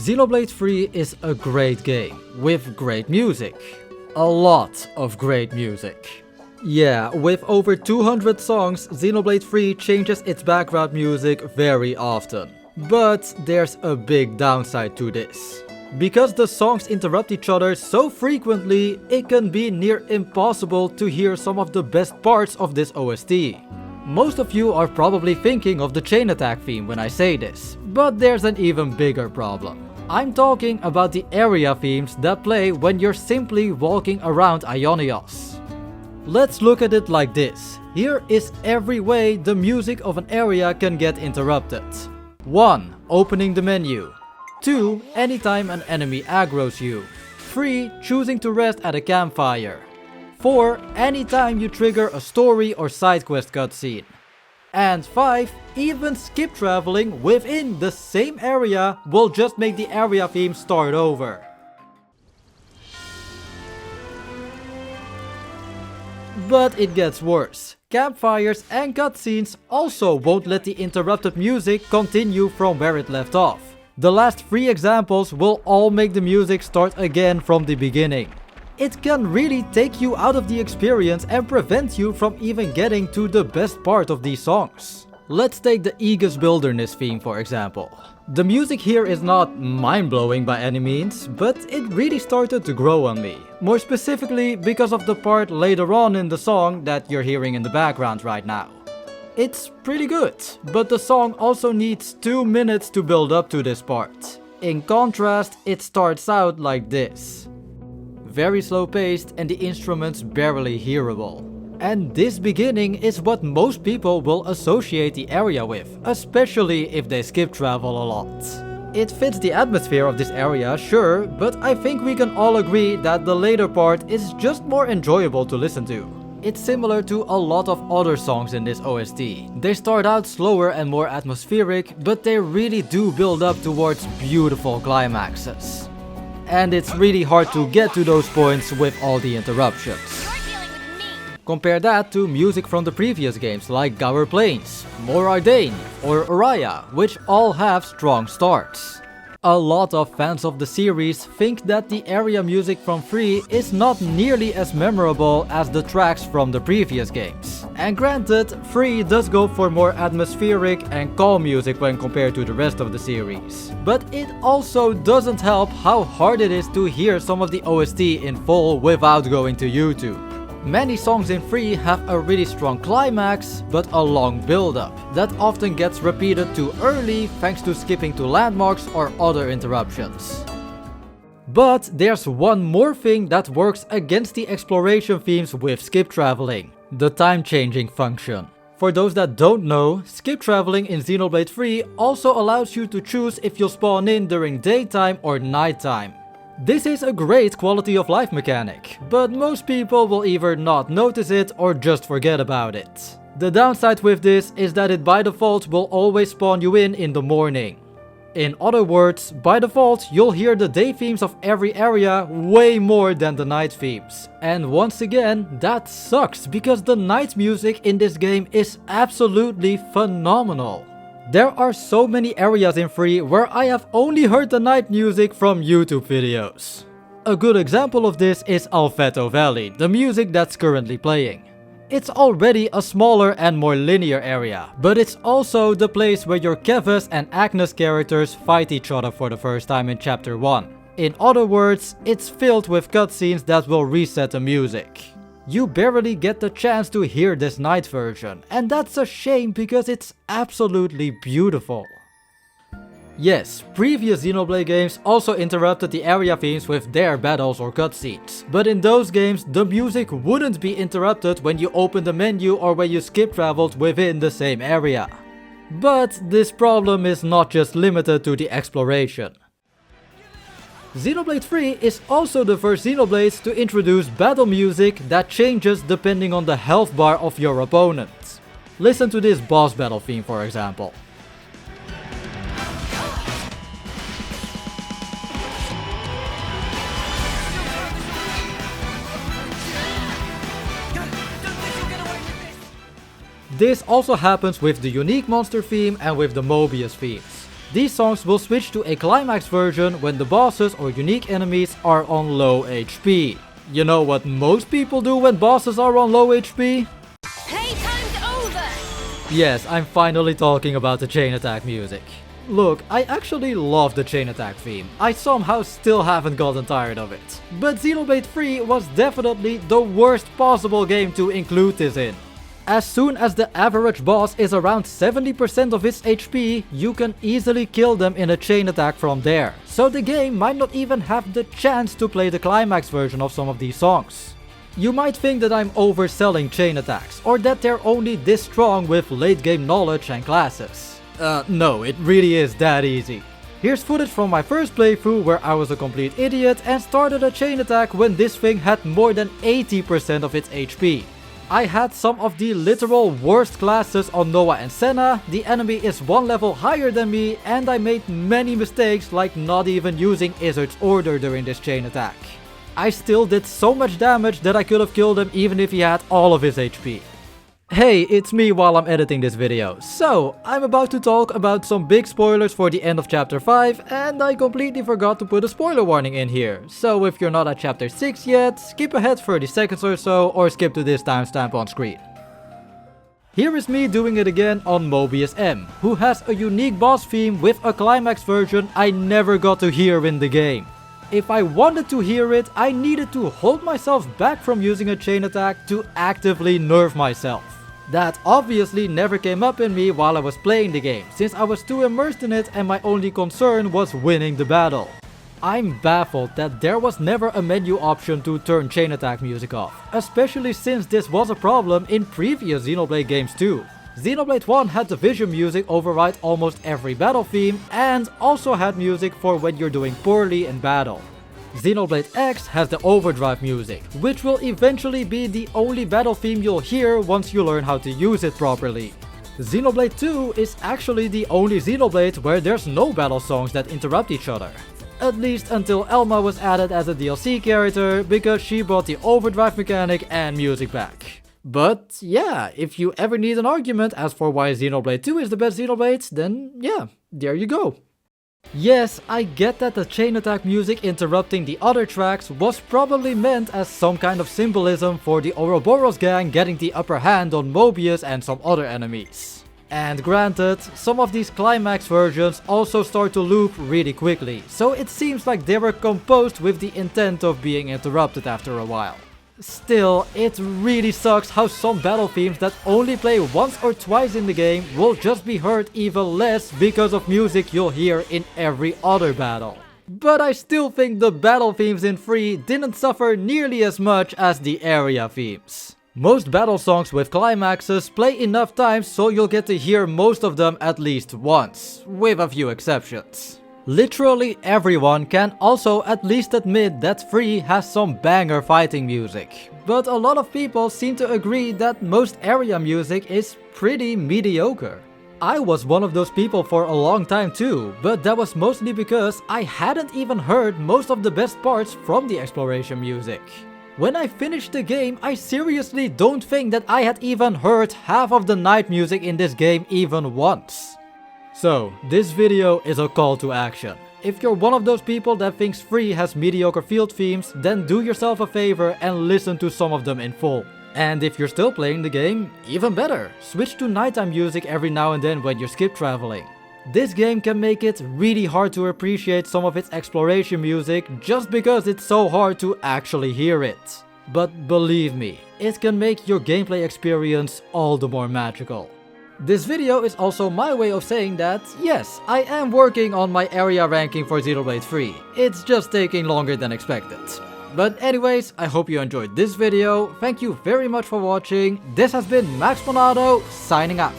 Xenoblade 3 is a great game, with great music. A lot of great music. Yeah, with over 200 songs, Xenoblade 3 changes its background music very often. But there's a big downside to this. Because the songs interrupt each other so frequently, it can be near impossible to hear some of the best parts of this OST. Most of you are probably thinking of the chain attack theme when I say this, but there's an even bigger problem. I'm talking about the area themes that play when you're simply walking around Ionios. Let's look at it like this. Here is every way the music of an area can get interrupted. 1. Opening the menu. 2. Anytime an enemy aggroes you. 3. Choosing to rest at a campfire. 4. Anytime you trigger a story or side quest cutscene. And 5. Even skip traveling within the same area will just make the area theme start over. But it gets worse. Campfires and cutscenes also won't let the interrupted music continue from where it left off. The last 3 examples will all make the music start again from the beginning. It can really take you out of the experience and prevent you from even getting to the best part of these songs. Let's take the Eagus Wilderness theme for example. The music here is not mind-blowing by any means, but it really started to grow on me. More specifically because of the part later on in the song that you're hearing in the background right now. It's pretty good, but the song also needs 2 minutes to build up to this part. In contrast, it starts out like this. Very slow paced and the instruments barely hearable. And this beginning is what most people will associate the area with, especially if they skip travel a lot. It fits the atmosphere of this area, sure, but I think we can all agree that the later part is just more enjoyable to listen to. It's similar to a lot of other songs in this OST. They start out slower and more atmospheric, but they really do build up towards beautiful climaxes. And it's really hard to get to those points with all the interruptions. Compare that to music from the previous games like Gower Plains, More Ardain or Araya, which all have strong starts. A lot of fans of the series think that the area music from 3 is not nearly as memorable as the tracks from the previous games. And granted, 3 does go for more atmospheric and calm music when compared to the rest of the series. But it also doesn't help how hard it is to hear some of the OST in full without going to YouTube. Many songs in 3 have a really strong climax, but a long build-up that often gets repeated too early thanks to skipping to landmarks or other interruptions. But there's one more thing that works against the exploration themes with skip traveling: the time-changing function. For those that don't know, skip traveling in Xenoblade 3 also allows you to choose if you'll spawn in during daytime or nighttime. This is a great quality of life mechanic, but most people will either not notice it or just forget about it. The downside with this is that it by default will always spawn you in the morning. In other words, by default you'll hear the day themes of every area way more than the night themes. And once again, that sucks because the night music in this game is absolutely phenomenal. There are so many areas in 3 where I have only heard the night music from YouTube videos. A good example of this is Alfeto Valley, the music that's currently playing. It's already a smaller and more linear area, but it's also the place where your Keves and Agnes characters fight each other for the first time in Chapter 1. In other words, it's filled with cutscenes that will reset the music. You barely get the chance to hear this night version, and that's a shame because it's absolutely beautiful. Yes, previous Xenoblade games also interrupted the area themes with their battles or cutscenes, but in those games the music wouldn't be interrupted when you opened the menu or when you skip traveled within the same area. But this problem is not just limited to the exploration. Xenoblade 3 is also the first Xenoblade to introduce battle music that changes depending on the health bar of your opponent. Listen to this boss battle theme for example. This also happens with the unique monster theme and with the Moebius themes. These songs will switch to a climax version when the bosses or unique enemies are on low HP. You know what most people do when bosses are on low HP? Playtime's over! Yes, I'm finally talking about the chain attack music. Look, I actually love the chain attack theme. I somehow still haven't gotten tired of it. But Xenoblade 3 was definitely the worst possible game to include this in. As soon as the average boss is around 70% of its HP, you can easily kill them in a chain attack from there. So the game might not even have the chance to play the climax version of some of these songs. You might think that I'm overselling chain attacks, or that they're only this strong with late game knowledge and classes. No, it really is that easy. Here's footage from my first playthrough where I was a complete idiot and started a chain attack when this thing had more than 80% of its HP. I had some of the literal worst classes on Noah and Senna, the enemy is one level higher than me, and I made many mistakes like not even using Izzard's Order during this chain attack. I still did so much damage that I could have killed him even if he had all of his HP. Hey, it's me while I'm editing this video. So, I'm about to talk about some big spoilers for the end of chapter 5 and I completely forgot to put a spoiler warning in here. So if you're not at chapter 6 yet, skip ahead 30 seconds or so or skip to this timestamp on screen. Here is me doing it again on Moebius M, who has a unique boss theme with a climax version I never got to hear in the game. If I wanted to hear it, I needed to hold myself back from using a chain attack to actively nerf myself. That obviously never came up in me while I was playing the game, since I was too immersed in it and my only concern was winning the battle. I'm baffled that there was never a menu option to turn chain attack music off, especially since this was a problem in previous Xenoblade games too. Xenoblade 1 had the vision music override almost every battle theme and also had music for when you're doing poorly in battle. Xenoblade X has the overdrive music, which will eventually be the only battle theme you'll hear once you learn how to use it properly. Xenoblade 2 is actually the only Xenoblade where there's no battle songs that interrupt each other. At least until Elma was added as a DLC character because she brought the overdrive mechanic and music back. But yeah, if you ever need an argument as for why Xenoblade 2 is the best Xenoblade, then yeah, there you go. Yes, I get that the chain attack music interrupting the other tracks was probably meant as some kind of symbolism for the Ouroboros gang getting the upper hand on Moebius and some other enemies. And granted, some of these climax versions also start to loop really quickly, so it seems like they were composed with the intent of being interrupted after a while. Still, it really sucks how some battle themes that only play once or twice in the game will just be heard even less because of music you'll hear in every other battle. But I still think the battle themes in 3 didn't suffer nearly as much as the area themes. Most battle songs with climaxes play enough times so you'll get to hear most of them at least once, with a few exceptions. Literally everyone can also at least admit that 3 has some banger fighting music, but a lot of people seem to agree that most area music is pretty mediocre. I was one of those people for a long time too, but that was mostly because I hadn't even heard most of the best parts from the exploration music. When I finished the game, I seriously don't think that I had even heard half of the night music in this game even once. So, this video is a call to action. If you're one of those people that thinks 3 has mediocre field themes, then do yourself a favor and listen to some of them in full. And if you're still playing the game, even better, switch to nighttime music every now and then when you're skip traveling. This game can make it really hard to appreciate some of its exploration music just because it's so hard to actually hear it. But believe me, it can make your gameplay experience all the more magical. This video is also my way of saying that, yes, I am working on my area ranking for Xenoblade 3. It's just taking longer than expected. But anyways, I hope you enjoyed this video. Thank you very much for watching. This has been Max Monado, signing out.